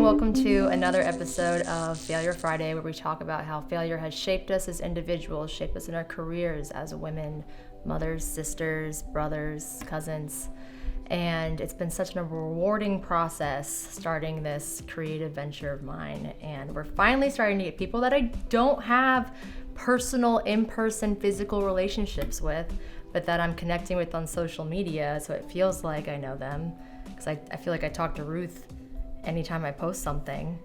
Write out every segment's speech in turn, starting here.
welcome to another episode of Failure Friday, where we talk about how failure has shaped us as individuals, shaped us in our careers as women, mothers, sisters, brothers, cousins. And it's been such a rewarding process starting this creative venture of mine. And we're finally starting to get people that I don't have personal, in-person, physical relationships with, but that I'm connecting with on social media. So it feels like I know them, because I feel like I talk to Ruth anytime I post something.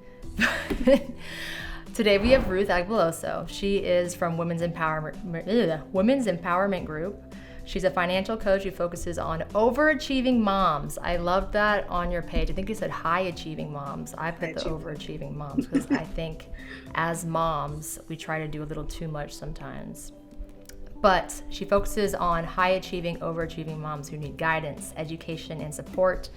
Today we have Ruth Agbolosoo. She is from Women's Empowerment Group. She's a financial coach who focuses on overachieving moms. I love that on your page. I think you said high achieving moms. I put the overachieving moms because I think as moms, we try to do a little too much sometimes. But she focuses on high achieving, overachieving moms who need guidance, education, and support,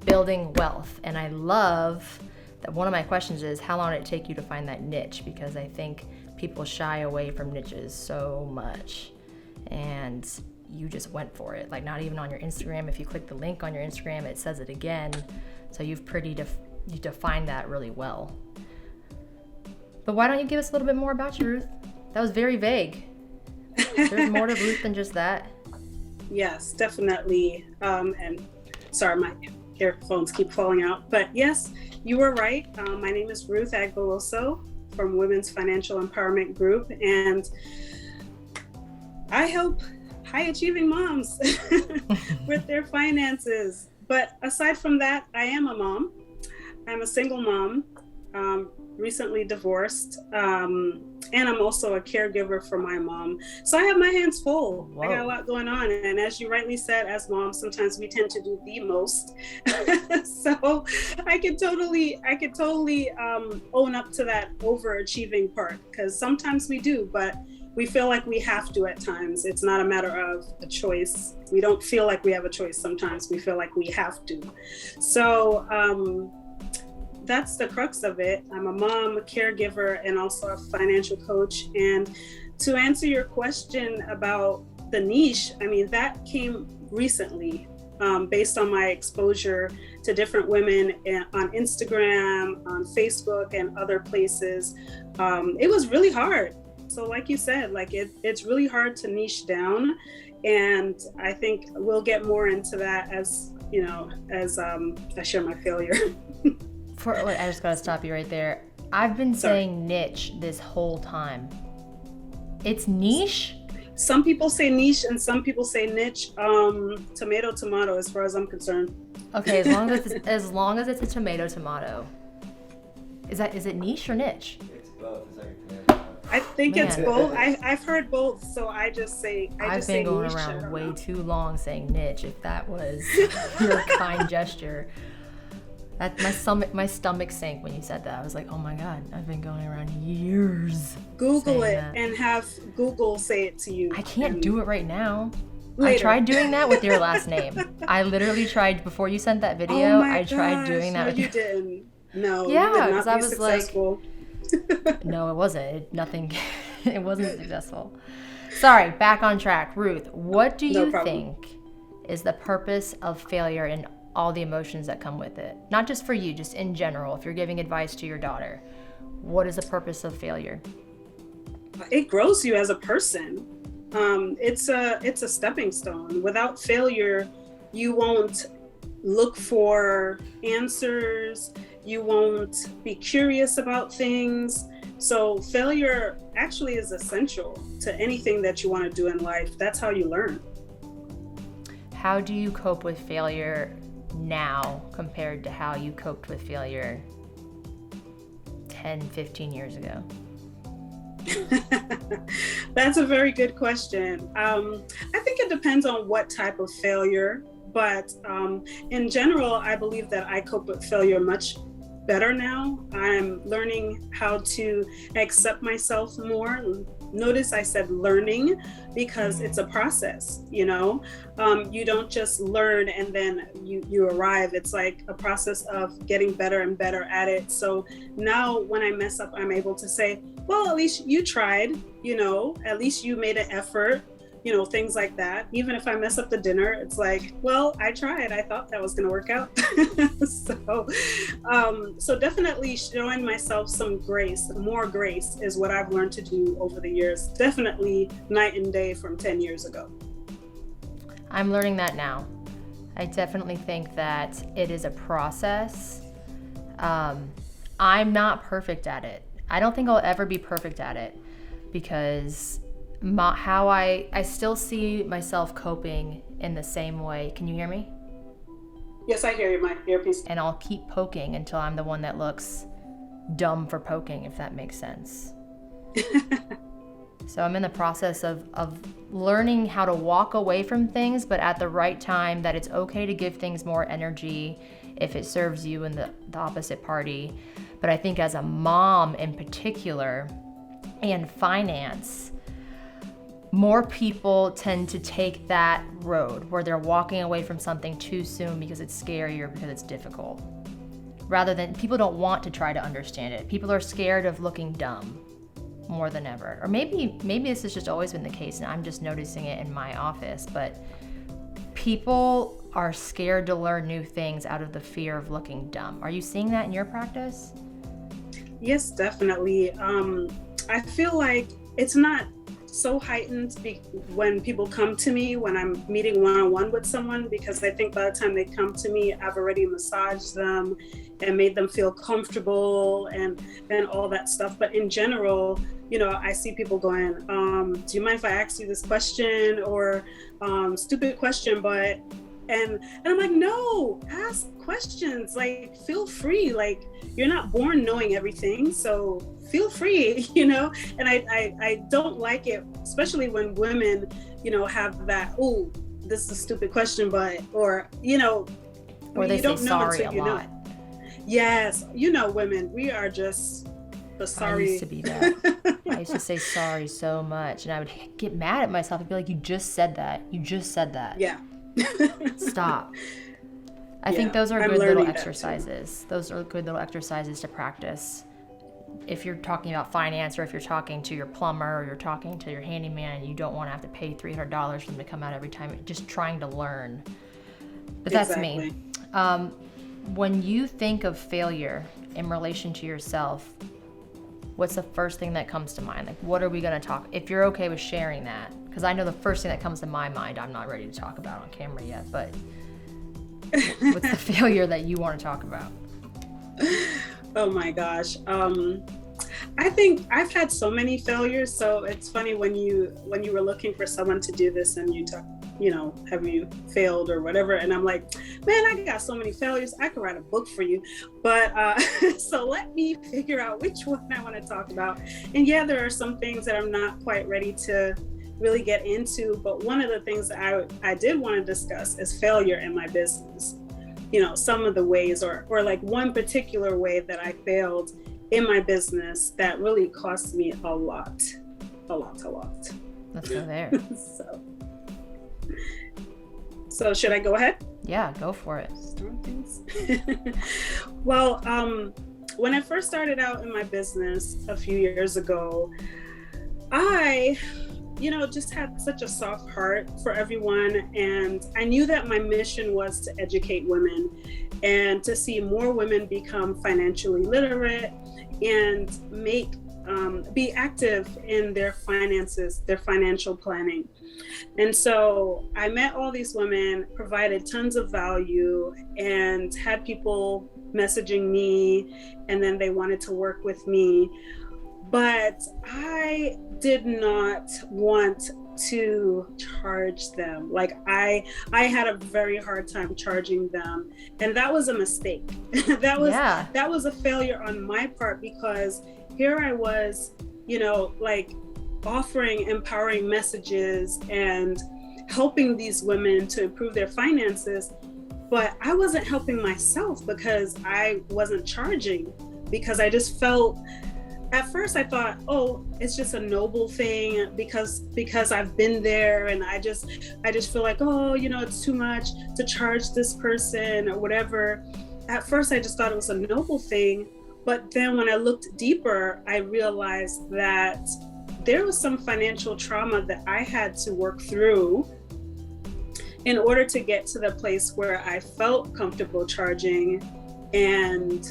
building wealth. And I love that one of my questions is, how long did it take you to find that niche? Because I think people shy away from niches so much. And you just went for it. Like, not even on your Instagram. If you click the link on your Instagram, it says it again. So you defined that really well. But why don't you give us a little bit more about you, Ruth? That was very vague. There's more to Ruth than just that. Yes, definitely. And sorry, my earphones keep falling out. But yes, you were right. My name is Ruth Agbolosoo from Women's Financial Empowerment Group, and I help high achieving moms with their finances. But aside from that, I am a mom. I'm a single mom, recently divorced, and I'm also a caregiver for my mom. So I have my hands full. Whoa. I got a lot going on. And as you rightly said, as moms, sometimes we tend to do the most. So I could totally own up to that overachieving part, because sometimes we do, but we feel like we have to at times. It's not a matter of a choice. We don't feel like we have a choice sometimes. We feel like we have to. So that's the crux of it. I'm a mom, a caregiver, and also a financial coach. And to answer your question about the niche, I mean, that came recently based on my exposure to different women on Instagram, on Facebook, and other places. It was really hard. So like you said, like it's really hard to niche down. And I think we'll get more into that as I share my failure. I just gotta stop you right there. I've been saying niche this whole time. It's niche? Some people say niche and some people say niche. Tomato, as far as I'm concerned. Okay, as long as it's a tomato. Is it niche or niche? It's both. It's like a tomato. I think it's both. I've heard both, so I just say I've been going around way too long saying niche, if that was your kind gesture. That my stomach sank when you said that. I was like, oh my God, I've been going around years. Google it and have Google say it to you. I can't do it right now. Later. I tried doing that with your last name. I literally tried before you sent that video. Tried doing that with you. Didn't. No. Yeah, because I was successful. Like, no, it wasn't. It wasn't successful. Sorry, back on track. Ruth, what do you think is the purpose of failure and all the emotions that come with it? Not just for you, just in general. If you're giving advice to your daughter, what is the purpose of failure? It grows you as a person. It's a stepping stone. Without failure, you won't look for answers. You won't be curious about things. So failure actually is essential to anything that you want to do in life. That's how you learn. How do you cope with failure now compared to how you coped with failure 10, 15 years ago? That's a very good question. I think it depends on what type of failure, but in general, I believe that I cope with failure much better now. I'm learning how to accept myself more. Notice I said learning, because it's a process, you don't just learn and then you arrive. It's like a process of getting better and better at it. So now when I mess up, I'm able to say, well, at least you tried, at least you made an effort. things like that. Even if I mess up the dinner, it's like, well, I tried. I thought that was going to work out. So definitely showing myself some grace, more grace is what I've learned to do over the years. Definitely night and day from 10 years ago. I'm learning that now. I definitely think that it is a process. I'm not perfect at it. I don't think I'll ever be perfect at it because how I still see myself coping in the same way. Can you hear me? Yes, I hear you, my earpiece. And I'll keep poking until I'm the one that looks dumb for poking, if that makes sense. So I'm in the process of learning how to walk away from things, but at the right time, that it's okay to give things more energy if it serves you and the opposite party. But I think as a mom in particular, and finance, more people tend to take that road where they're walking away from something too soon because it's scary or because it's difficult. Rather than, people don't want to try to understand it. People are scared of looking dumb more than ever. Or maybe this has just always been the case and I'm just noticing it in my office, but people are scared to learn new things out of the fear of looking dumb. Are you seeing that in your practice? Yes, definitely. I feel like it's not so heightened when people come to me when I'm meeting one-on-one with someone, because I think by the time they come to me, I've already massaged them and made them feel comfortable and all that stuff. But in general, I see people going, do you mind if I ask you this question, or stupid question, but and I'm like, no, ask questions, like feel free, like you're not born knowing everything, so feel free, and I don't like it, especially when women, have that, oh, this is a stupid question, but, or they you say don't know sorry a lot. Yes, women, we are just the sorry. I used to be that. I used to say sorry so much, and I would get mad at myself and be like, you just said that. Yeah. Stop. I think those are good little exercises. Those are good little exercises to practice. If you're talking about finance, or if you're talking to your plumber, or you're talking to your handyman, and you don't want to have to pay $300 for them to come out every time, just trying to learn. But that's me. When you think of failure in relation to yourself, what's the first thing that comes to mind? Like, what are we going to talk? If you're okay with sharing that, because I know the first thing that comes to my mind, I'm not ready to talk about on camera yet, but what's the failure that you want to talk about? Oh my gosh. I think I've had so many failures. So it's funny when you were looking for someone to do this and you talk, have you failed or whatever? And I'm like, man, I got so many failures. I could write a book for you. But so let me figure out which one I want to talk about. And yeah, there are some things that I'm not quite ready to really get into. But one of the things that I did want to discuss is failure in my business. Some of the ways, or like one particular way that I failed in my business that really cost me a lot. Let's go there. So should I go ahead? Yeah, go for it. Well, when I first started out in my business a few years ago, I just had such a soft heart for everyone. And I knew that my mission was to educate women and to see more women become financially literate and be active in their finances, their financial planning. And so I met all these women, provided tons of value, and had people messaging me, and then they wanted to work with me. But I did not want to charge them. Like I had a very hard time charging them, and that was a mistake. That was a failure on my part, because here I was, like offering empowering messages and helping these women to improve their finances, but I wasn't helping myself because I wasn't charging, because I just felt, at first I thought, oh, it's just a noble thing because I've been there, and I just feel like, oh, it's too much to charge this person or whatever. At first I just thought it was a noble thing, but then when I looked deeper, I realized that there was some financial trauma that I had to work through in order to get to the place where I felt comfortable charging. And,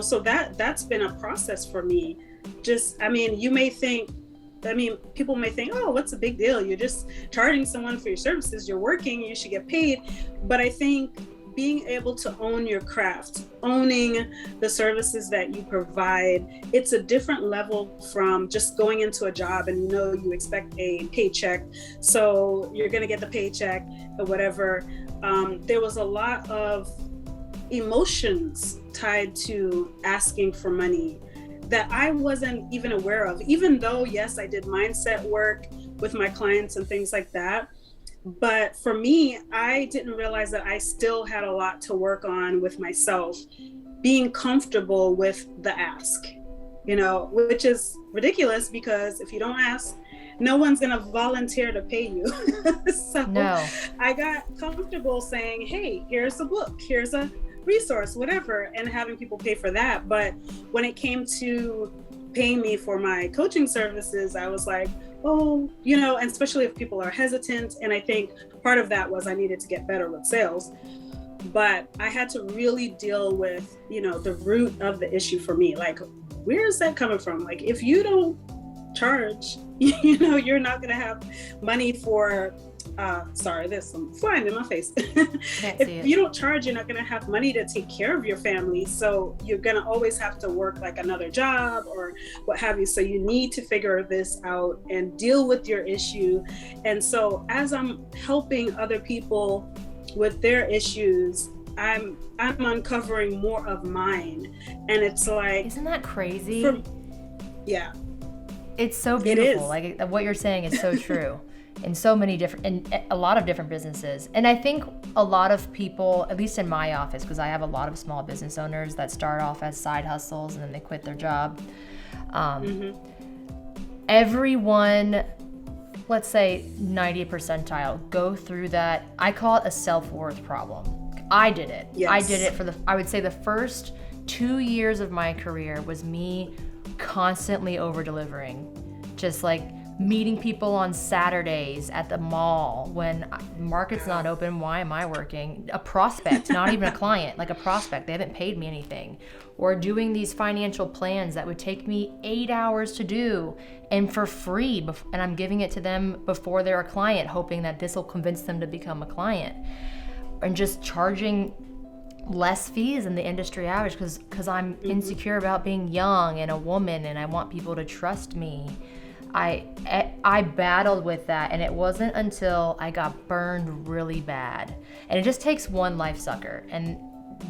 so that's been a process for me. People may think, oh, what's the big deal? You're just charging someone for your services. You're working, you should get paid. But I think being able to own your craft, owning the services that you provide, it's a different level from just going into a job and you expect a paycheck. So you're going to get the paycheck or whatever. There was a lot of emotions tied to asking for money that I wasn't even aware of, even though, yes, I did mindset work with my clients and things like that. But for me, I didn't realize that I still had a lot to work on with myself, being comfortable with the ask, which is ridiculous because if you don't ask, no one's going to volunteer to pay you. So no. I got comfortable saying, hey, here's a book, here's a resource, whatever, and having people pay for that. But when it came to paying me for my coaching services, I was like, oh, and especially if people are hesitant. And I think part of that was I needed to get better with sales. But I had to really deal with, the root of the issue for me. Like, where is that coming from? Like, if you don't charge, you're not going to have money for sorry, there's some flying in my face. If you don't charge, you're not going to have money to take care of your family. So you're going to always have to work like another job or what have you. So you need to figure this out and deal with your issue. And so as I'm helping other people with their issues, I'm uncovering more of mine. And it's like, isn't that crazy? Yeah. It's so beautiful. Like what you're saying is so true. In so many in a lot of different businesses. And I think a lot of people, at least in my office, because I have a lot of small business owners that start off as side hustles and then they quit their job. Everyone, let's say 90th percentile, go through that. I call it a self-worth problem. I did it. Yes. I did it I would say the first 2 years of my career was me constantly over-delivering. Just like meeting people on Saturdays at the mall when the market's not open. Why am I working? A prospect, not even a client, like a prospect. They haven't paid me anything. Or doing these financial plans that would take me 8 hours to do and for free. And I'm giving it to them before they're a client, hoping that this will convince them to become a client. And just charging less fees than the industry average because I'm insecure about being young and a woman and I want people to trust me. I battled with that, and it wasn't until I got burned really bad. And it just takes one life sucker, and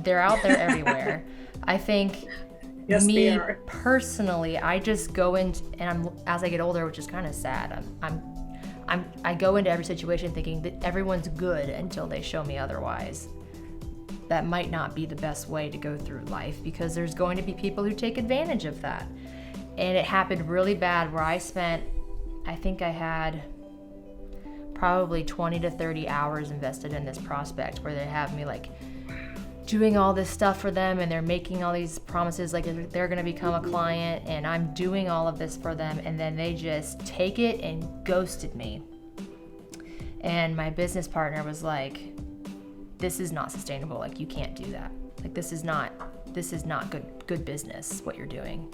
they're out there everywhere. I think yes, me personally, I just go in, and as I get older, which is kind of sad. I go into every situation thinking that everyone's good until they show me otherwise. That might not be the best way to go through life because there's going to be people who take advantage of that. And it happened really bad where I think I had probably 20 to 30 hours invested in this prospect where they have me like doing all this stuff for them and they're making all these promises like they're going to become a client and I'm doing all of this for them and then they just take it and ghosted me. And my business partner was like, this is not sustainable. Like you can't do that. Like this is not good business what you're doing.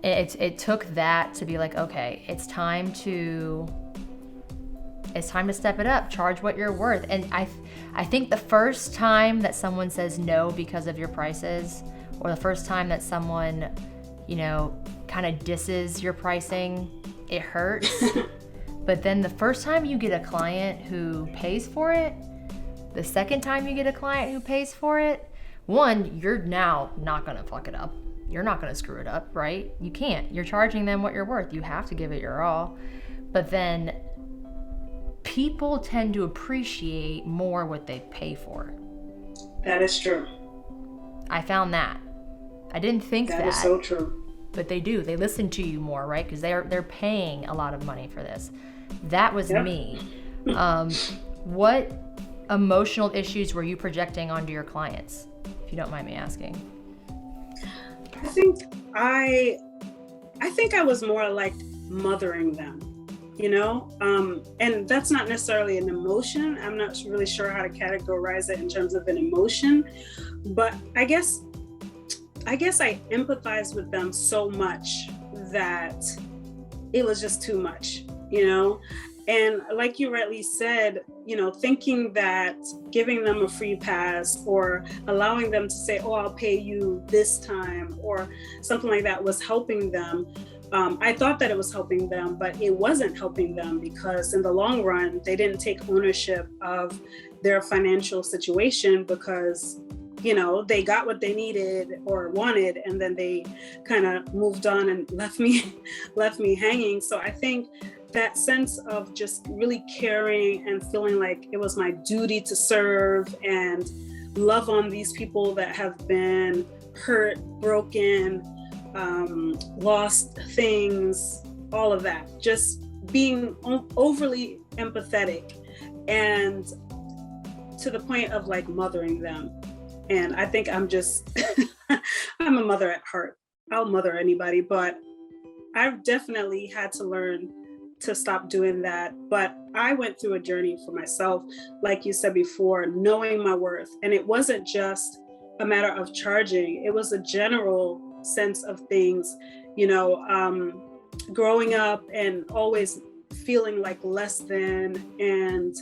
It took that to be like, okay, it's time to step it up, charge what you're worth. And I think the first time that someone says no because of your prices, or the first time that someone, kind of disses your pricing, it hurts. But then the first time you get a client who pays for it, the second time you get a client who pays for it, one, you're now not gonna fuck it up. You're not going to screw it up, right? You can't. You're charging them what you're worth. You have to give it your all. But then people tend to appreciate more what they pay for. That is true. I found that. I didn't think that. That is so true. But they do. They listen to you more, right? Because they're paying a lot of money for this. That was me. What emotional issues were you projecting onto your clients, if you don't mind me asking? I think I was more like mothering them, and that's not necessarily an emotion. I'm not really sure how to categorize it in terms of an emotion, but I guess I empathize with them so much that it was just too much, and like you rightly said, thinking that giving them a free pass or allowing them to say, oh, I'll pay you this time or something like that was helping them. I thought that it was helping them, but it wasn't helping them, because in the long run, they didn't take ownership of their financial situation, because they got what they needed or wanted, and then they kind of moved on and left me hanging. So I think that sense of just really caring and feeling like it was my duty to serve and love on these people that have been hurt, broken, lost things, all of that, just being overly empathetic and to the point of like mothering them. And I think I'm just, I'm a mother at heart. I'll mother anybody, but I've definitely had to learn to stop doing that. But I went through a journey for myself, like you said before, knowing my worth. And it wasn't just a matter of charging, it was a general sense of things, growing up and always feeling like less than, and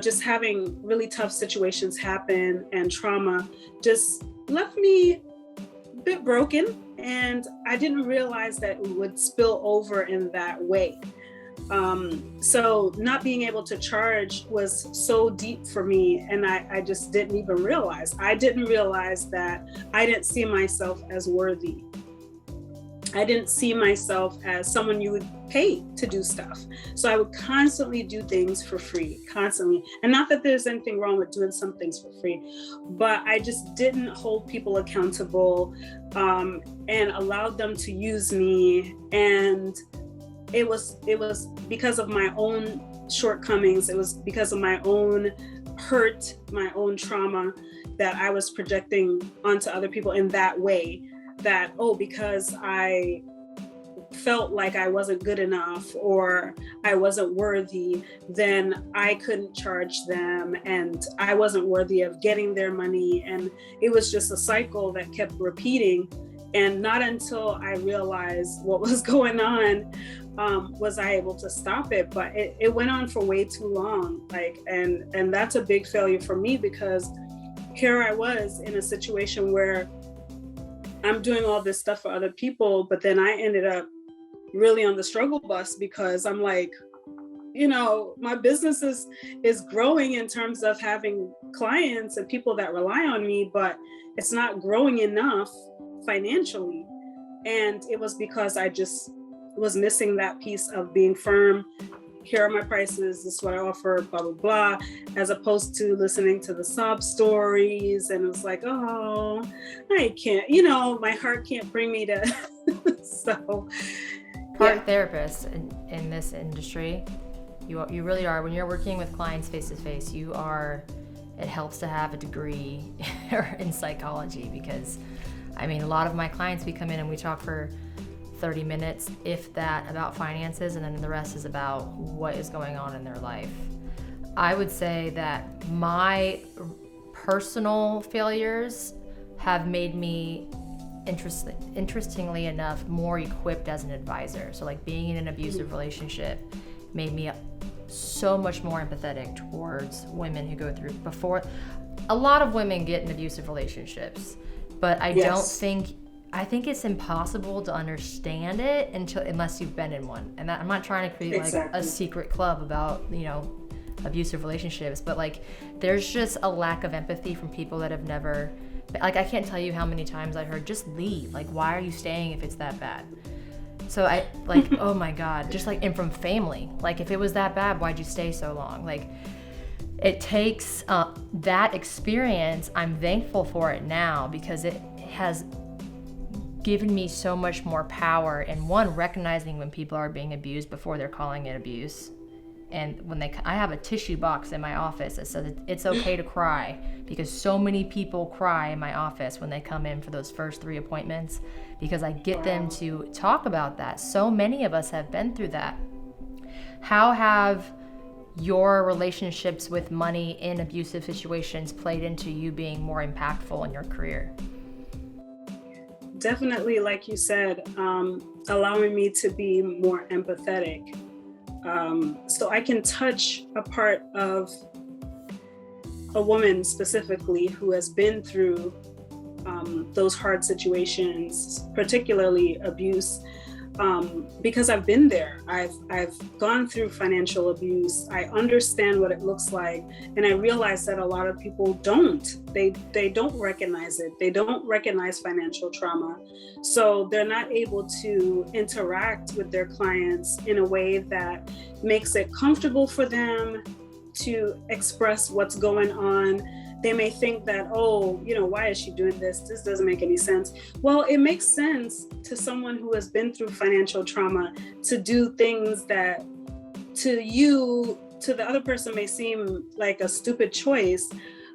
just having really tough situations happen, and trauma just left me a bit broken, and I didn't realize that it would spill over in that way. So not being able to charge was so deep for me, and I just didn't even realize. I didn't realize that I didn't see myself as worthy. I didn't see myself as someone you would pay to do stuff. So I would constantly do things for free, constantly. And not that there's anything wrong with doing some things for free, but I just didn't hold people accountable, and allowed them to use me. And it was because of my own shortcomings. It was because of my own hurt, my own trauma that I was projecting onto other people in that way. That, because I felt like I wasn't good enough or I wasn't worthy, then I couldn't charge them, and I wasn't worthy of getting their money. And it was just a cycle that kept repeating. And not until I realized what was going on was I able to stop it. But it went on for way too long. And that's a big failure for me, because here I was in a situation where I'm doing all this stuff for other people, but then I ended up really on the struggle bus, because I'm like, my business is growing in terms of having clients and people that rely on me, but it's not growing enough financially. And it was because I just was missing that piece of being firm. Here are my prices, this is what I offer, blah, blah, blah, as opposed to listening to the sob stories. And it was like, oh, I can't, my heart can't bring me to, so. Part therapist in this industry, you really are. When you're working with clients face to face, it helps to have a degree in psychology, because a lot of my clients, we come in and we talk for 30 minutes, if that, about finances, and then the rest is about what is going on in their life. I would say that my personal failures have made me, interestingly enough, more equipped as an advisor. So like being in an abusive relationship made me so much more empathetic towards women who go through before. A lot of women get in abusive relationships, but I think it's impossible to understand it unless you've been in one. And I'm not trying to create like a secret club about, abusive relationships, but like there's just a lack of empathy from people that have never, like I can't tell you how many times I heard, just leave. Like, why are you staying if it's that bad? So I like, oh my God, just like, and from family, like if it was that bad, why'd you stay so long? Like it takes that experience. I'm thankful for it now, because it has given me so much more power in recognizing when people are being abused before they're calling it abuse, And I have a tissue box in my office that says it's okay to cry, because so many people cry in my office when they come in for those first 3 appointments, because I get them to talk about that. So many of us have been through that. How have your relationships with money in abusive situations played into you being more impactful in your career? Definitely, like you said, allowing me to be more empathetic. So I can touch a part of a woman specifically who has been through those hard situations, particularly abuse, because I've been there. I've gone through financial abuse. I understand what it looks like, and I realize that a lot of people don't. They don't recognize it. They don't recognize financial trauma, so they're not able to interact with their clients in a way that makes it comfortable for them to express what's going on. They may think that, why is she doing this? This doesn't make any sense. Well, it makes sense to someone who has been through financial trauma to do things that to the other person may seem like a stupid choice.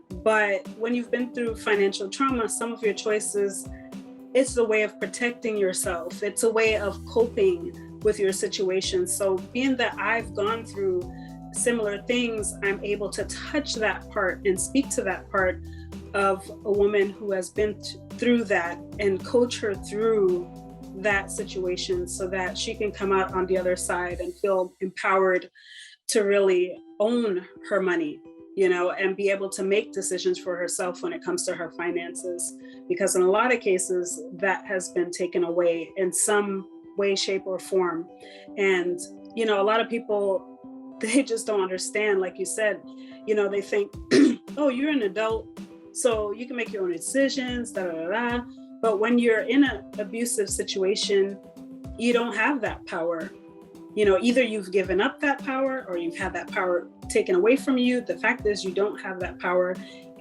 But when you've been through financial trauma, some of your choices, it's a way of protecting yourself. It's a way of coping with your situation. So being that I've gone through similar things, I'm able to touch that part and speak to that part of a woman who has been through that and coach her through that situation so that she can come out on the other side and feel empowered to really own her money, and be able to make decisions for herself when it comes to her finances. Because in a lot of cases, that has been taken away in some way, shape, or form. And, a lot of people, they just don't understand. Like you said, they think, oh, you're an adult, so you can make your own decisions, da, da, da. But when you're in an abusive situation, you don't have that power. Either you've given up that power or you've had that power taken away from you. The fact is you don't have that power.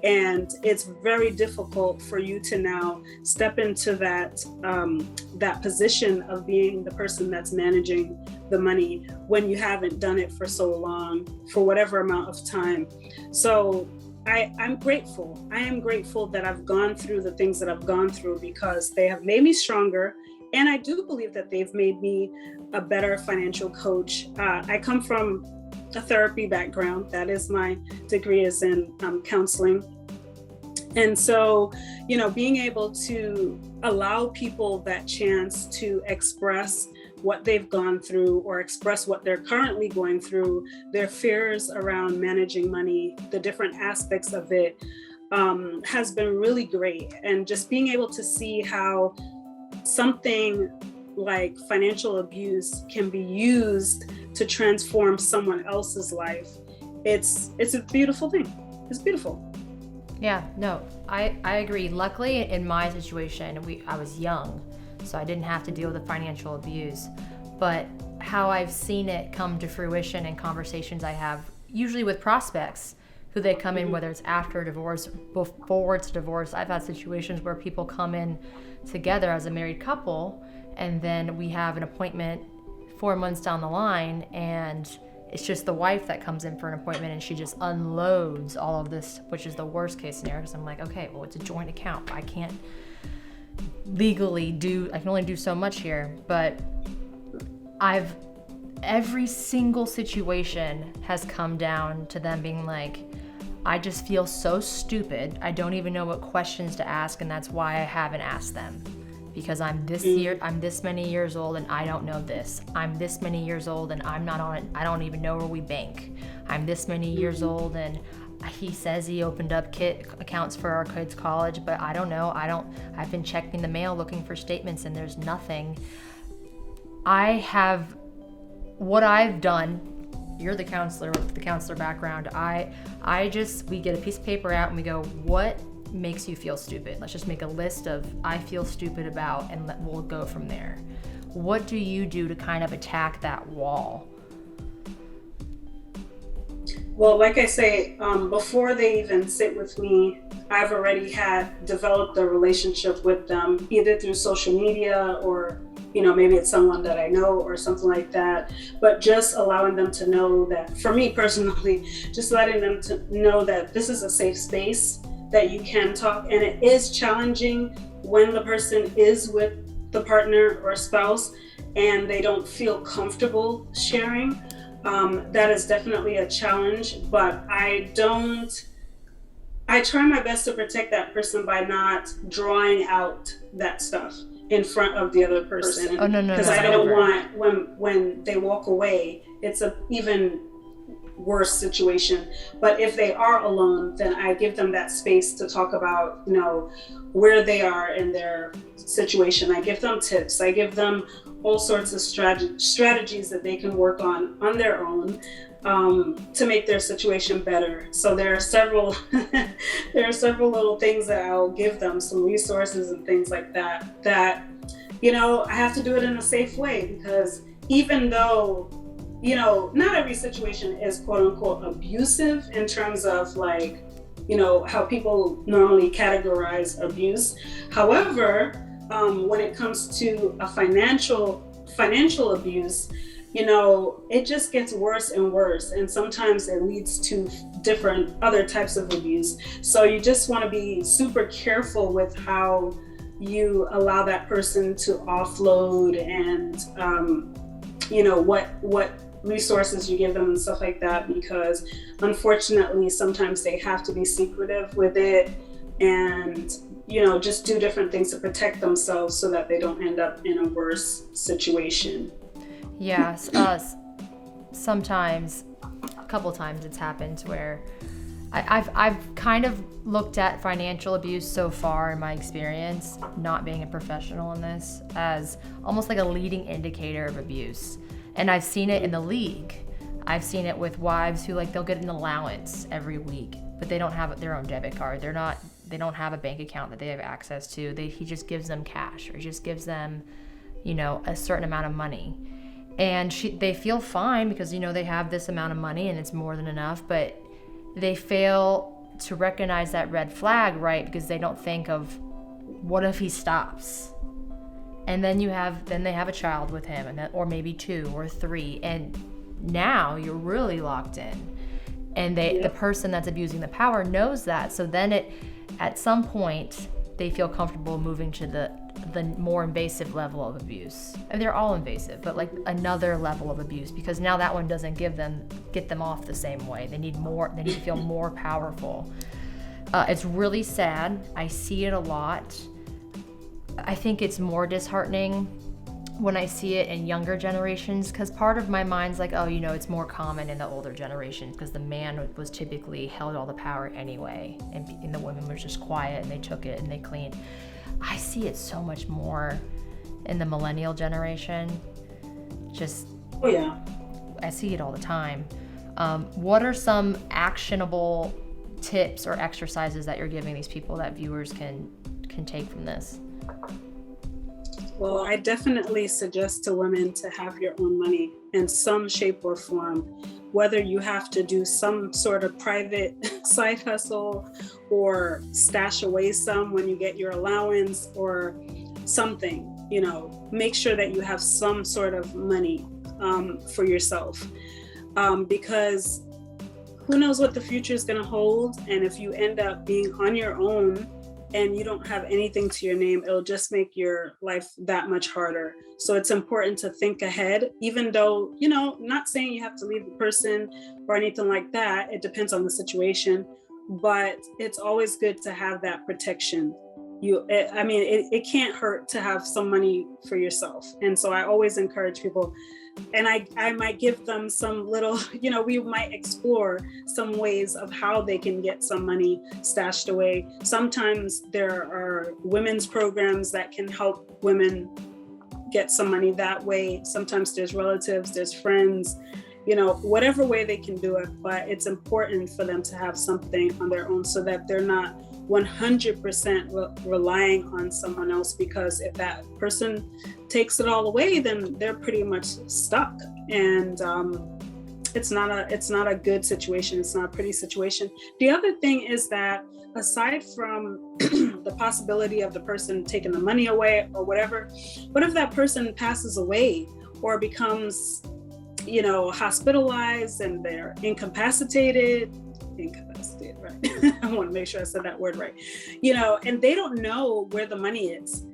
And it's very difficult for you to now step into that position of being the person that's managing the money when you haven't done it for so long, for whatever amount of time. So I'm grateful. I am grateful that I've gone through the things that I've gone through, because they have made me stronger. And I do believe that they've made me a better financial coach. I come from a therapy background. That is, my degree is in counseling. And so, being able to allow people that chance to express what they've gone through or express what they're currently going through, their fears around managing money, the different aspects of it, has been really great. And just being able to see how something like financial abuse can be used to transform someone else's life, it's a beautiful thing. It's beautiful. Yeah, no, I agree. Luckily, in my situation, I was young, so I didn't have to deal with the financial abuse. But how I've seen it come to fruition in conversations I have, usually with prospects, who they come in, whether it's after a divorce, before it's divorce. I've had situations where people come in together as a married couple, and then we have an appointment 4 months down the line, and it's just the wife that comes in for an appointment, and she just unloads all of this, which is the worst case scenario, because I'm like, okay, well, it's a joint account. I can't legally I can only do so much here. But every single situation has come down to them being like, I just feel so stupid. I don't even know what questions to ask, and that's why I haven't asked them. Because I'm this many years old and I don't know this. I'm this many years old and I'm not on it. I don't even know where we bank. I'm this many years old and he says he opened up accounts for our kids' college, but I don't know. I've been checking the mail looking for statements and there's nothing. What I've done, you're the counselor with the counselor background. We get a piece of paper out and we go, what makes you feel stupid? Let's just make a list of I feel stupid about, and we'll go from there. What do you do to kind of attack that wall? Well, like I say, before they even sit with me, I've already developed a relationship with them, either through social media or maybe it's someone that I know or something like that, but just allowing them to know that, for me personally, just letting them to know that this is a safe space, that you can talk. And it is challenging when the person is with the partner or spouse and they don't feel comfortable sharing. That is definitely a challenge, but I try my best to protect that person by not drawing out that stuff in front of the other person. Oh, no. Because I don't want when they walk away, it's a even worse situation. But if they are alone, then I give them that space to talk about, where they are in their situation. I give them tips. I give them all sorts of strategies that they can work on their own, to make their situation better. So there are several little things that I'll give them, some resources and things like that, I have to do it in a safe way, because even though, not every situation is quote unquote abusive in terms of like, how people normally categorize abuse. However, when it comes to a financial abuse, it just gets worse and worse. And sometimes it leads to different other types of abuse. So you just want to be super careful with how you allow that person to offload and, what resources you give them and stuff like that, because unfortunately, sometimes they have to be secretive with it and, just do different things to protect themselves so that they don't end up in a worse situation. Yes, sometimes, a couple times it's happened where I've kind of looked at financial abuse so far in my experience, not being a professional in this, as almost like a leading indicator of abuse. And I've seen it in the league. I've seen it with wives who they'll get an allowance every week, but they don't have their own debit card. They don't have a bank account that they have access to. He just gives them cash, or just gives them, a certain amount of money. And they feel fine because, they have this amount of money and it's more than enough, but they fail to recognize that red flag, right? Because they don't think of, what if he stops? And then they have a child with him, or maybe 2 or 3, and now you're really locked in. And the person that's abusing the power knows that. So then at some point, they feel comfortable moving to the more invasive level of abuse. And they're all invasive, but another level of abuse, because now that one doesn't get them off the same way. They need more. They need to feel more powerful. It's really sad. I see it a lot. I think it's more disheartening when I see it in younger generations, because part of my mind's it's more common in the older generations because the man was typically held all the power anyway, and the women were just quiet and they took it and they cleaned. I see it so much more in the millennial generation. I see it all the time. What are some actionable tips or exercises that you're giving these people that viewers can take from this? Well, I definitely suggest to women to have your own money in some shape or form, whether you have to do some sort of private side hustle or stash away some when you get your allowance or something, make sure that you have some sort of money for yourself, because who knows what the future is going to hold. And if you end up being on your own and you don't have anything to your name, it'll just make your life that much harder. So it's important to think ahead, even though, not saying you have to leave the person or anything like that. It depends on the situation, but it's always good to have that protection. It can't hurt to have some money for yourself. And so I always encourage people, and I might give them some little, we might explore some ways of how they can get some money stashed away. Sometimes there are women's programs that can help women get some money that way. Sometimes there's relatives, there's friends, whatever way they can do it. But it's important for them to have something on their own so that they're not 100% relying on someone else, because if that person takes it all away, then they're pretty much stuck. And it's not a good situation. It's not a pretty situation. The other thing is that aside from the possibility of the person taking the money away or whatever, what if that person passes away or becomes, hospitalized and they're incapacitated, right? I want to make sure I said that word right. And they don't know where the money is.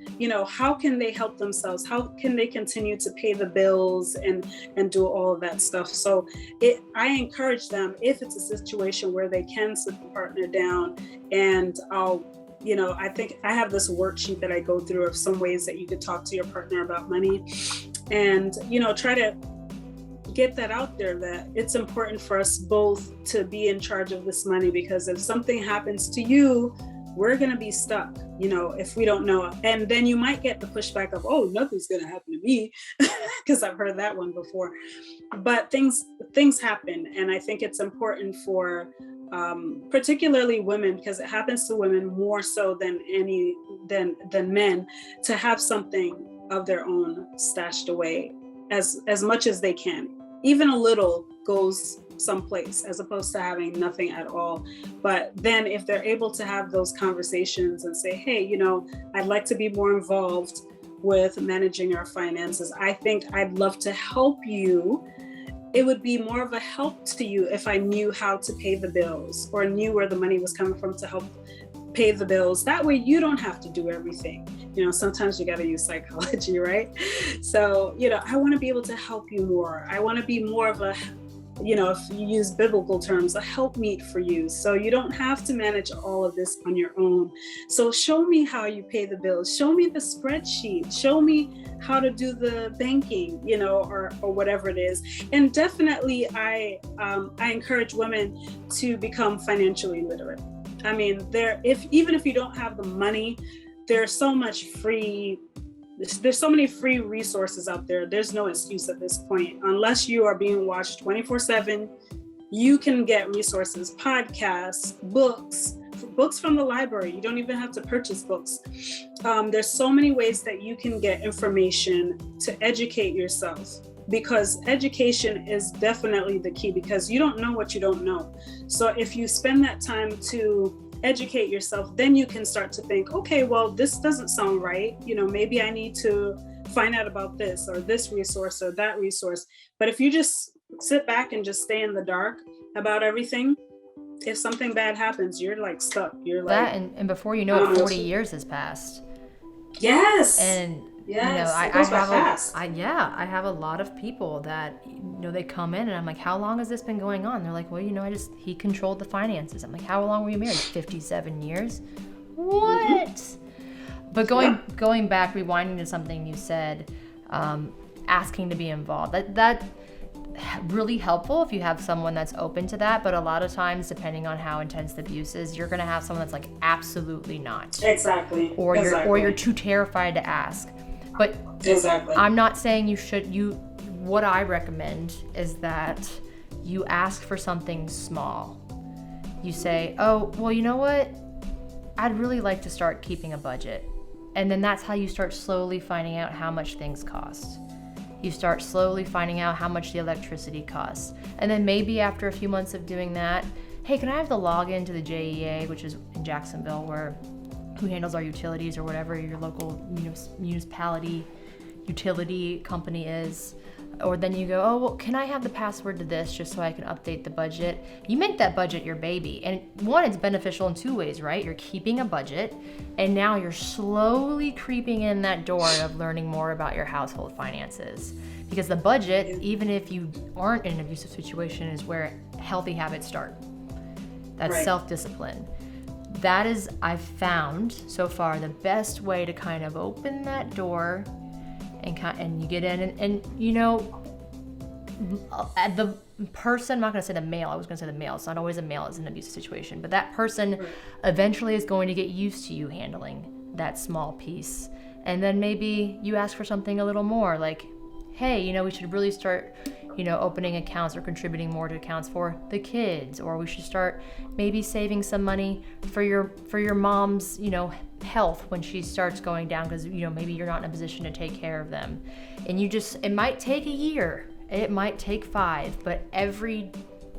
How can they help themselves? How can they continue to pay the bills and do all of that stuff? So I encourage them, if it's a situation where they can sit the partner down, and I think I have this worksheet that I go through of some ways that you could talk to your partner about money, and try to get that out there, that it's important for us both to be in charge of this money, because if something happens to you, we're going to be stuck, if we don't know. And then you might get the pushback of, oh, nothing's going to happen to me, because I've heard that one before. But things happen. And I think it's important for particularly women, because it happens to women more so than men, to have something of their own stashed away as much as they can. Even a little goes someplace, as opposed to having nothing at all. But then if they're able to have those conversations and say, hey, I'd like to be more involved with managing our finances. I think I'd love to help you. It would be more of a help to you if I knew how to pay the bills, or knew where the money was coming from to help pay the bills. That way you don't have to do everything. Sometimes you got to use psychology, right? So, I want to be able to help you more. I want to be more of a, if you use biblical terms, a helpmeet for you. So you don't have to manage all of this on your own. So show me how you pay the bills. Show me the spreadsheet. Show me how to do the banking, or whatever it is. And definitely I encourage women to become financially literate. I mean, even if you don't have the money, there's so many free resources out there. There's no excuse at this point. Unless you are being watched 24/7, you can get resources, podcasts, books from the library. You don't even have to purchase books. There's so many ways that you can get information to educate yourself, because education is definitely the key, because you don't know what you don't know. So if you spend that time to educate yourself, then you can start to think, okay, well, this doesn't sound right. Maybe I need to find out about this or this resource or that resource. But if you just sit back and just stay in the dark about everything, if something bad happens, you're like stuck. You're like that, and before you know it, 40 years has passed. Yes. And yes, I have a lot of people that they come in and I'm like, how long has this been going on? They're like, well, he controlled the finances. I'm like, how long were you married? 57 years? What? Mm-hmm. But going back, rewinding to something you said, asking to be involved. That really helpful if you have someone that's open to that. But a lot of times, depending on how intense the abuse is, you're going to have someone that's like, absolutely not. Exactly. Or you're too terrified to ask. But exactly. I'm not saying what I recommend is that you ask for something small. You say, oh, well, you know what? I'd really like to start keeping a budget. And then that's how you start slowly finding out how much things cost. You start slowly finding out how much the electricity costs. And then maybe after a few months of doing that, hey, can I have the login to the JEA, which is in Jacksonville, who handles our utilities or whatever your local municipality utility company is. Or then you go, oh, well, can I have the password to this just so I can update the budget? You make that budget your baby. And one, it's beneficial in two ways, right? You're keeping a budget, and now you're slowly creeping in that door of learning more about your household finances. Because the budget, even if you aren't in an abusive situation, is where healthy habits start. That's right. Self-discipline. That is, I've found so far, the best way to kind of open that door and you get in and the person, I'm not going to say the male, I was going to say the male, it's not always a male, it's an abusive situation, but that person eventually is going to get used to you handling that small piece. And then maybe you ask for something a little more, like, hey, we should really start, opening accounts or contributing more to accounts for the kids, or we should start maybe saving some money for your mom's, health when she starts going down, because maybe you're not in a position to take care of them. And it might take a year, It might take 5, but every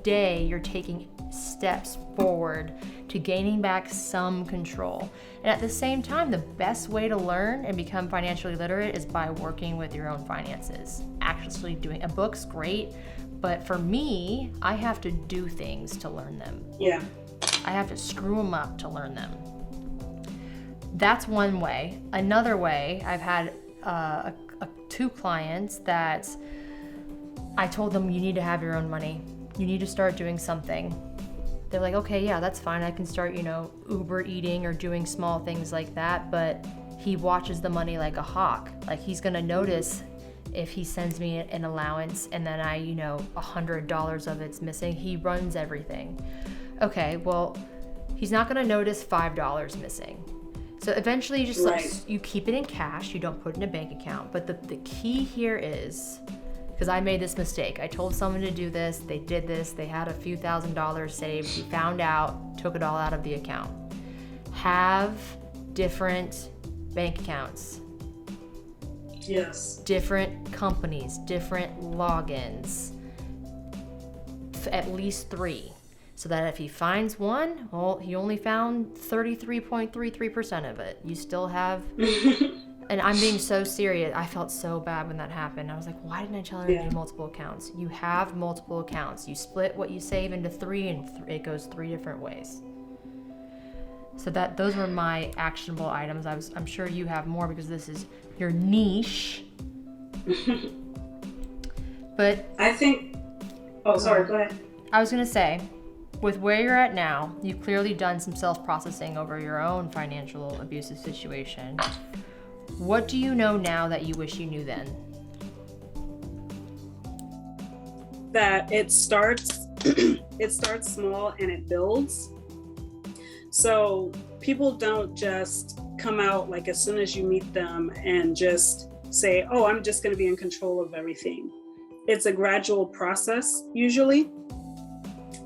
day you're taking steps forward to gaining back some control. And at the same time, the best way to learn and become financially literate is by working with your own finances. Actually doing a book's great, but for me, I have to do things to learn them. Yeah. I have to screw them up to learn them. That's one way. Another way, I've had 2 clients that I told them, you need to have your own money. You need to start doing something. They're like, okay, yeah, that's fine. I can start, Uber eating or doing small things like that. But he watches the money like a hawk. Like, he's going to notice if he sends me an allowance and then $100 of it's missing. He runs everything. Okay, well, he's not going to notice $5 missing. So eventually you keep it in cash. You don't put it in a bank account. But the key here is, because I made this mistake. I told someone to do this, they did this, they had a few $1,000s saved, we found out, took it all out of the account. Have different bank accounts. Yes. Different companies, different logins. At least 3. So that if he finds one, well, he only found 33.33% of it. You still have... And I'm being so serious. I felt so bad when that happened. I was like, why didn't I tell her to do multiple accounts? You have multiple accounts. You split what you save into 3 and it goes 3 different ways. So those were my actionable items. I'm sure you have more because this is your niche. But I think, go ahead. I was going to say, with where you're at now, you've clearly done some self-processing over your own financial abusive situation. What do you know now that you wish you knew then? That it starts small and it builds. So people don't just come out like as soon as you meet them and just say, oh, I'm just going to be in control of everything. It's a gradual process usually.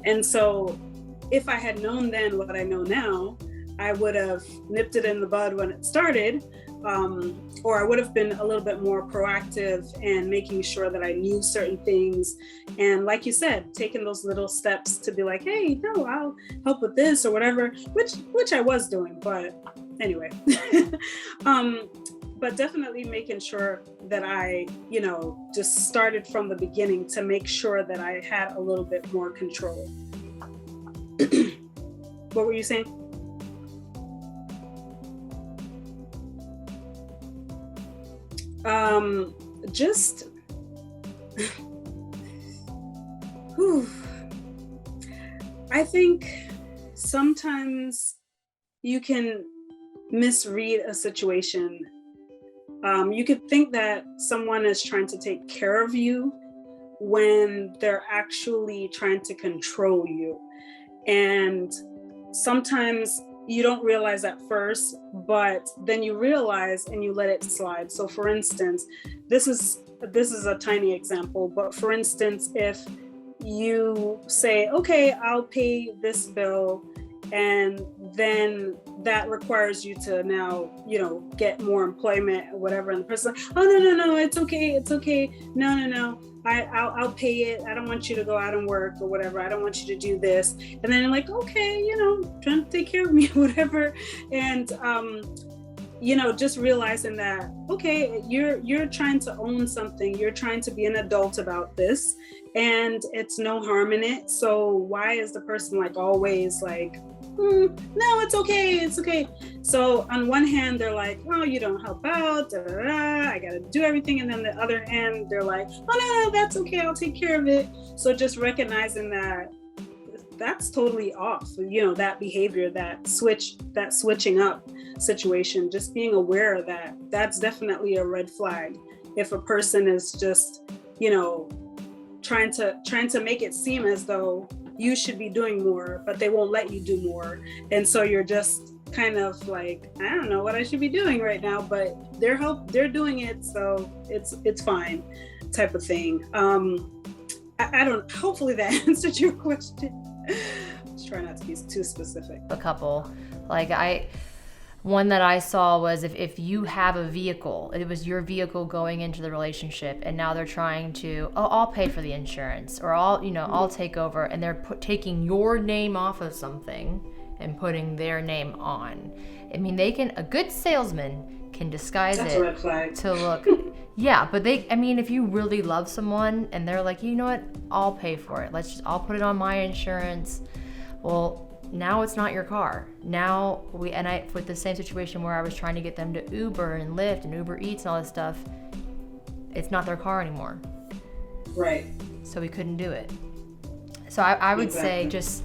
And so if I had known then what I know now, I would have nipped it in the bud when it started. Or I would have been a little bit more proactive and making sure that I knew certain things. And like you said, taking those little steps to be like, hey, no, I'll help with this or whatever, which I was doing, but anyway. But definitely making sure that I, just started from the beginning to make sure that I had a little bit more control. What were you saying? Just I think sometimes you can misread a situation. You could think that someone is trying to take care of you when they're actually trying to control you. And sometimes you don't realize at first, but then you realize and you let it slide. So for instance, this is a tiny example, but for instance, if you say, okay, I'll pay this bill, and then that requires you to now, get more employment or whatever, and the person's like, oh, no, it's okay, no, I'll pay it, I don't want you to go out and work or whatever, I don't want you to do this, and then you're like, okay, trying to take care of me, whatever, and just realizing that, okay, you're trying to own something, you're trying to be an adult about this, and it's no harm in it, so why is the person like always like, no, it's okay. So on one hand, they're like, oh, you don't help out, I gotta do everything. And then the other hand, they're like, oh, no, that's okay, I'll take care of it. So just recognizing that that's totally off, that behavior, that switching up situation, just being aware of that, that's definitely a red flag. If a person is just, trying to make it seem as though you should be doing more, but they won't let you do more. And so you're just kind of like, I don't know what I should be doing right now, but they're doing it, so it's fine, type of thing. I don't, hopefully that answered your question. Just try not to be too specific. A couple, One that I saw was if you have a vehicle, it was your vehicle going into the relationship, and now they're trying to, oh, I'll pay for the insurance, or I'll take over, and they're taking your name off of something and putting their name on. I mean, a good salesman can disguise That's it a red flag. to look, yeah, but if you really love someone and they're like, you know what, I'll pay for it. I'll put it on my insurance. Well, now it's not your car. Now with the same situation where I was trying to get them to Uber and Lyft and Uber Eats and all this stuff, it's not their car anymore. Right. So we couldn't do it. So I would say, just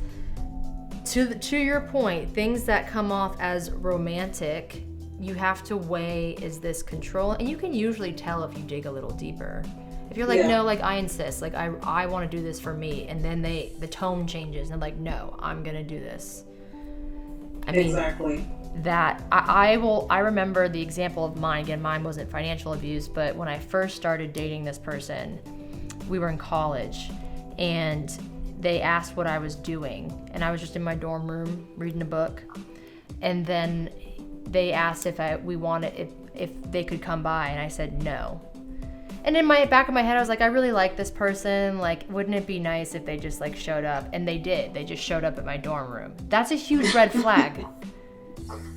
to your point, things that come off as romantic, you have to weigh, is this control? And you can usually tell if you dig a little deeper. If you're like, no, like I insist, like I want to do this for me, and then the tone changes and like, no, I'm gonna do this. I mean, exactly. That I remember the example of mine. Again, mine wasn't financial abuse, but when I first started dating this person, we were in college, and they asked what I was doing, and I was just in my dorm room reading a book, and then they asked if they could come by, and I said no. And in my back of my head, I was like, I really like this person. Like, wouldn't it be nice if they just like showed up? And they did. They just showed up at my dorm room. That's a huge red flag.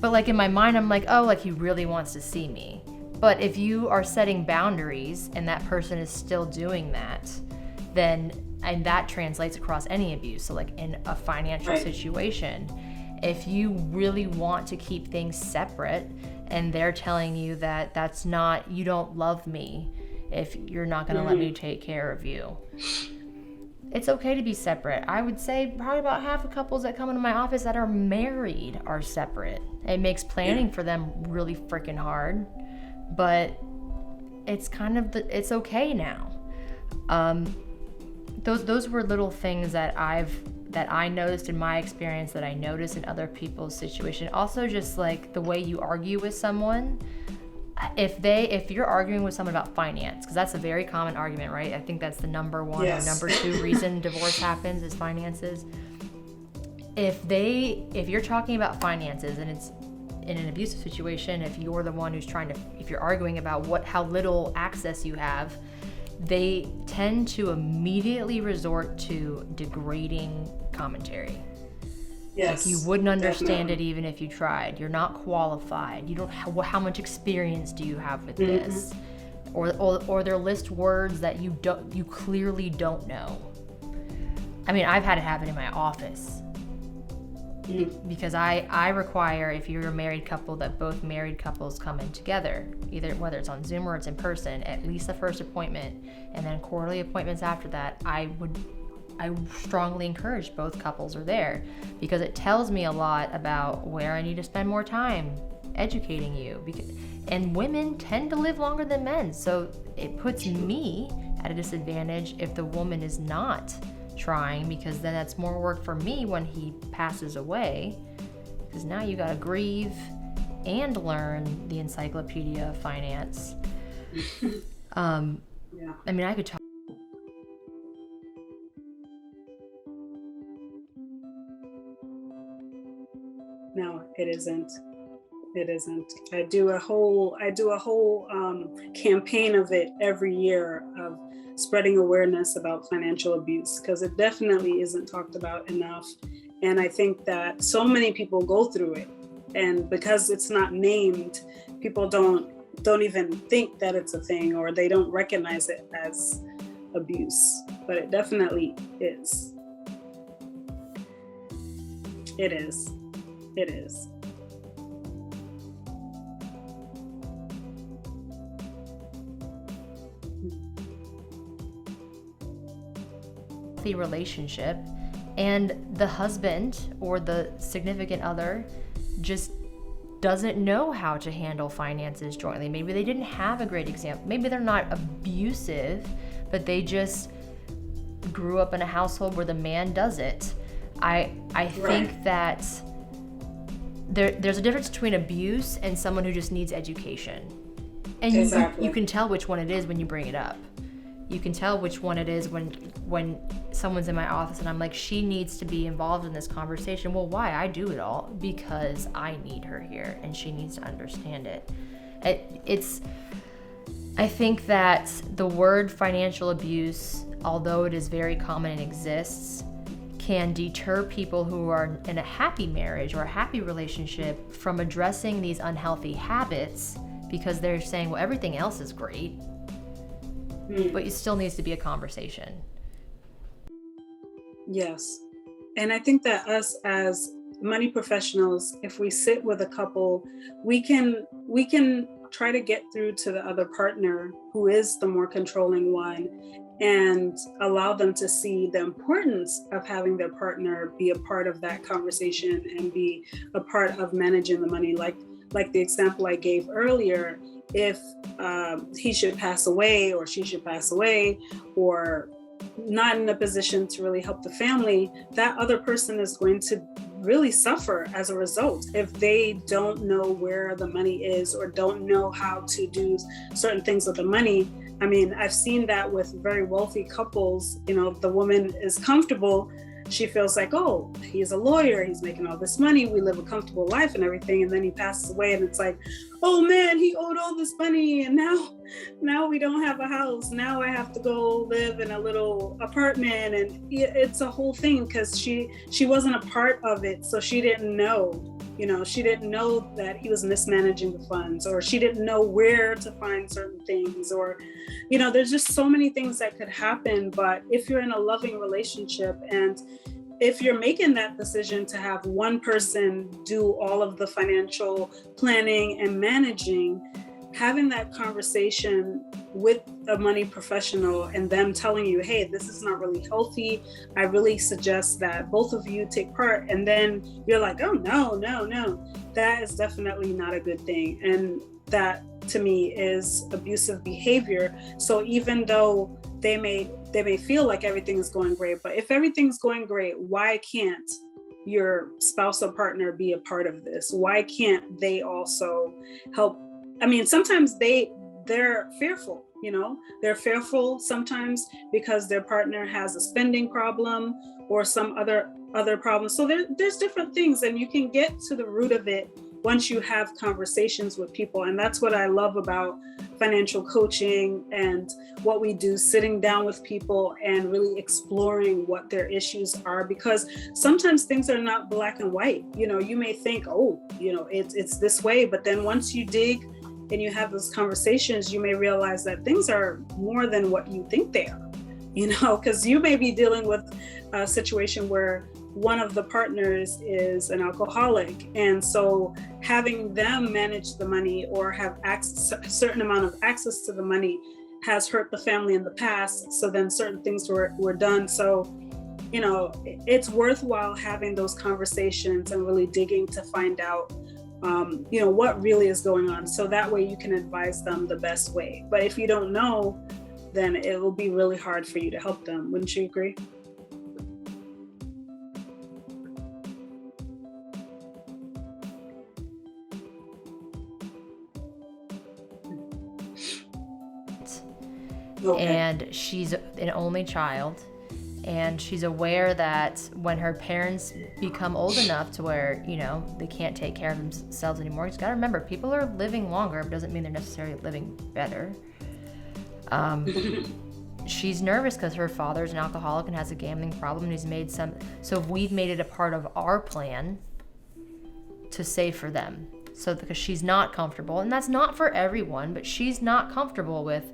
But like in my mind, I'm like, oh, like he really wants to see me. But if you are setting boundaries and that person is still doing that, and that translates across any abuse. So like in a financial situation, if you really want to keep things separate and they're telling you that that's not, you don't love me, if you're not going to let me take care of you, it's okay to be separate. I would say probably about half the couples that come into my office that are married are separate. It makes planning for them really freaking hard, but it's kind of it's okay now. Those were little things that I noticed in my experience, that I noticed in other people's situation. Also, just like the way you argue with someone. If you're arguing with someone about finance, because that's a very common argument, right? I think that's the number one or number two reason divorce happens is finances. If you're talking about finances and it's in an abusive situation, if you're the one who's if you're arguing about how little access you have, they tend to immediately resort to degrading commentary. Yes, like you wouldn't understand it even if you tried. You're not qualified. You don't have, how much experience do you have with this? Or they'll list words that you clearly don't know. I mean, I've had it happen in my office. Because I require, if you're a married couple, that both married couples come in together, either whether it's on Zoom or it's in person, at least the first appointment, and then quarterly appointments after that. I strongly encourage both couples are there, because it tells me a lot about where I need to spend more time educating you. And women tend to live longer than men, so it puts me at a disadvantage if the woman is not trying, because then that's more work for me when he passes away, because now you gotta grieve and learn the encyclopedia of finance. I mean, I could talk. No, it isn't. It isn't. I do a whole campaign of it every year, of spreading awareness about financial abuse, because it definitely isn't talked about enough. And I think that so many people go through it, and because it's not named, people don't even think that it's a thing, or they don't recognize it as abuse. But it definitely is. It is. It is. Relationship, and the husband or the significant other just doesn't know how to handle finances jointly. Maybe they didn't have a great example. Maybe they're not abusive, but they just grew up in a household where the man does it. I think that there's a difference between abuse and someone who just needs education. And you can tell which one it is when you bring it up. you can tell which one it is when someone's in my office and I'm like, she needs to be involved in this conversation. Well, why? I do it all because I need her here and she needs to understand it. I think that the word financial abuse, although it is very common and exists, can deter people who are in a happy marriage or a happy relationship from addressing these unhealthy habits because they're saying, well, everything else is great, but it still needs to be a conversation. Yes. And I think that us as money professionals, if we sit with a couple, we can try to get through to the other partner who is the more controlling one and allow them to see the importance of having their partner be a part of that conversation and be a part of managing the money. Like the example I gave earlier, if he should pass away or she should pass away or not in a position to really help the family, that other person is going to really suffer as a result if they don't know where the money is or don't know how to do certain things with the money. I mean, I've seen that with very wealthy couples. You know, the woman is comfortable. She feels like, oh, he's a lawyer, he's making all this money, we live a comfortable life and everything. And then he passes away and it's like, oh man, he owed all this money and now we don't have a house. Now I have to go live in a little apartment. And it's a whole thing because she wasn't a part of it. So she didn't know. She didn't know that he was mismanaging the funds, or she didn't know where to find certain things, or, there's just so many things that could happen. But if you're in a loving relationship and if you're making that decision to have one person do all of the financial planning and managing, having that conversation with a money professional and them telling you, hey, this is not really healthy. I really suggest that both of you take part. And then you're like, oh, no. That is definitely not a good thing. And that to me is abusive behavior. So even though they may feel like everything is going great, but if everything's going great, why can't your spouse or partner be a part of this? Why can't they also help? I mean, sometimes they're fearful, they're fearful sometimes because their partner has a spending problem or some other problem. So there's different things, and you can get to the root of it once you have conversations with people. And that's what I love about financial coaching and what we do, sitting down with people and really exploring what their issues are, because sometimes things are not black and white. You may think, it's this way, but then once you dig and you have those conversations, you may realize that things are more than what you think they are, because you may be dealing with a situation where one of the partners is an alcoholic. And so having them manage the money or have a certain amount of access to the money has hurt the family in the past. So then certain things were done. So, it's worthwhile having those conversations and really digging to find out what really is going on. So that way you can advise them the best way. But if you don't know, then it will be really hard for you to help them. Wouldn't you agree? Okay. And she's an only child. And she's aware that when her parents become old enough to where, they can't take care of themselves anymore, you've got to remember, people are living longer, but doesn't mean they're necessarily living better. She's nervous because her father's an alcoholic and has a gambling problem, and he's made so we've made it a part of our plan to save for them. So because she's not comfortable, and that's not for everyone, but she's not comfortable with,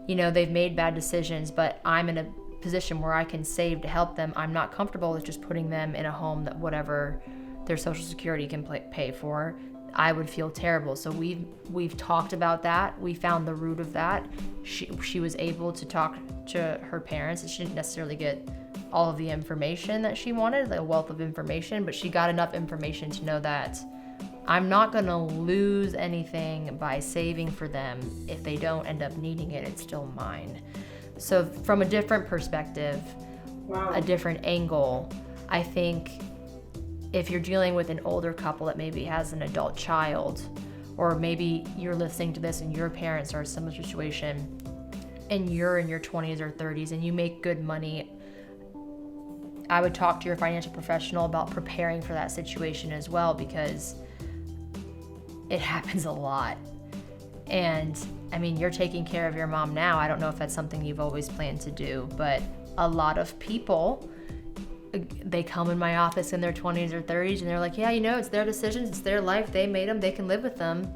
they've made bad decisions, but I'm in a position where I can save to help them. I'm not comfortable with just putting them in a home that whatever their Social Security can pay for, I would feel terrible. So we've talked about that. We found the root of that. She was able to talk to her parents, and she didn't necessarily get all of the information that she wanted, a wealth of information, but she got enough information to know that I'm not going to lose anything by saving for them. If they don't end up needing it, it's still mine. So from a different perspective, wow, a different angle, I think if you're dealing with an older couple that maybe has an adult child, or maybe you're listening to this and your parents are in a similar situation, and you're in your 20s or 30s and you make good money, I would talk to your financial professional about preparing for that situation as well, because it happens a lot. And I mean, you're taking care of your mom now. I don't know if that's something you've always planned to do, but a lot of people, they come in my office in their 20s or 30s and they're like, yeah, it's their decisions, it's their life, they made them, they can live with them.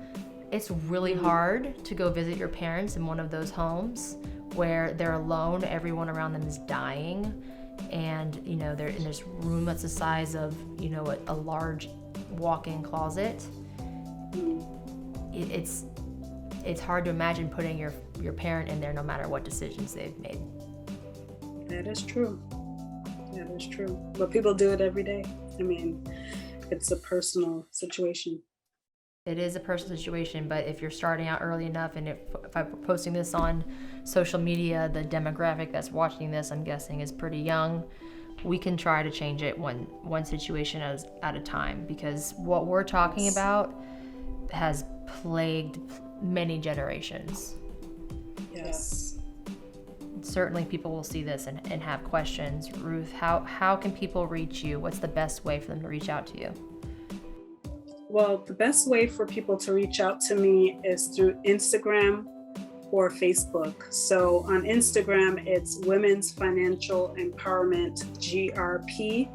It's really hard to go visit your parents in one of those homes where they're alone, everyone around them is dying, and they're in this room that's the size of a large walk-in closet. It's hard to imagine putting your parent in there no matter what decisions they've made. That is true. But people do it every day. I mean, it's a personal situation. It is a personal situation, but if you're starting out early enough, and if I'm posting this on social media, the demographic that's watching this, I'm guessing, is pretty young, we can try to change it one situation at a time, because what we're talking about has plagued many generations. Yes. Certainly people will see this and have questions. Ruth, how can people reach you? What's the best way for them to reach out to you? Well, the best way for people to reach out to me is through Instagram or Facebook. So on Instagram, it's Women's Financial Empowerment GRP.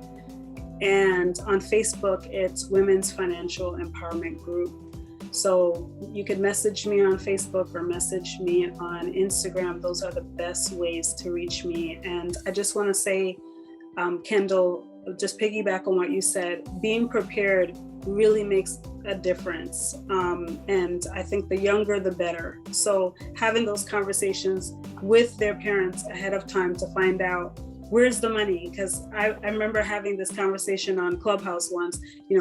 And on Facebook, it's Women's Financial Empowerment Group. So you can message me on Facebook or message me on Instagram. Those are the best ways to reach me. And I just want to say, Kendall, just piggyback on what you said, being prepared really makes a difference. And I think the younger, the better. So having those conversations with their parents ahead of time to find out, where's the money? Because I remember having this conversation on Clubhouse once,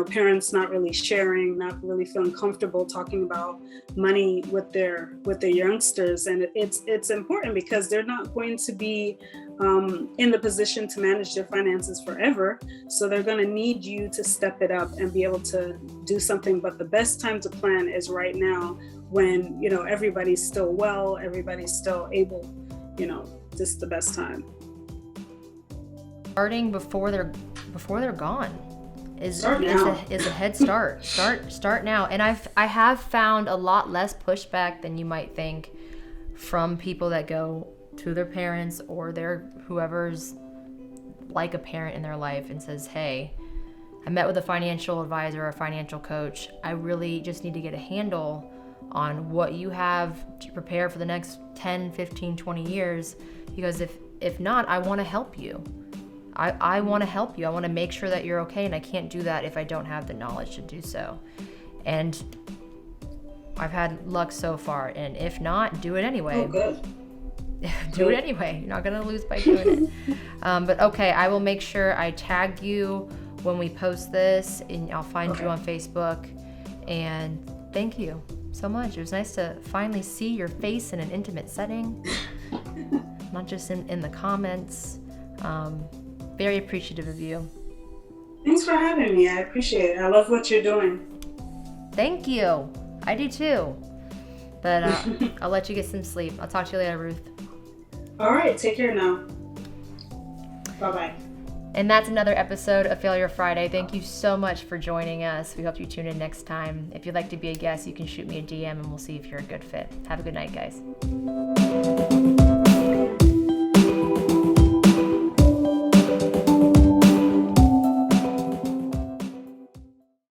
parents not really sharing, not really feeling comfortable talking about money with their youngsters. And it's important because they're not going to be in the position to manage their finances forever. So they're going to need you to step it up and be able to do something. But the best time to plan is right now, when, everybody's still well, everybody's still able, this is the best time. Starting before they're gone is a head start. Start now. And I have found a lot less pushback than you might think from people that go to their parents or their whoever's like a parent in their life and says, hey, I met with a financial advisor or a financial coach. I really just need to get a handle on what you have to prepare for the next 10, 15, 20 years, because if not, I want to help you. I want to help you. I want to make sure that you're okay, and I can't do that if I don't have the knowledge to do so. And I've had luck so far, and if not, do it anyway. Oh, good. Do it anyway. You're not going to lose by doing it. But okay, I will make sure I tag you when we post this, and I'll find you on Facebook. And thank you so much. It was nice to finally see your face in an intimate setting, not just in the comments. Very appreciative of you. Thanks for having me. I appreciate it. I love what you're doing. Thank you. I do too. But I'll let you get some sleep. I'll talk to you later, Ruth. All right. Take care now. Bye-bye. And that's another episode of Failure Friday. Thank you so much for joining us. We hope you tune in next time. If you'd like to be a guest, you can shoot me a DM and we'll see if you're a good fit. Have a good night, guys.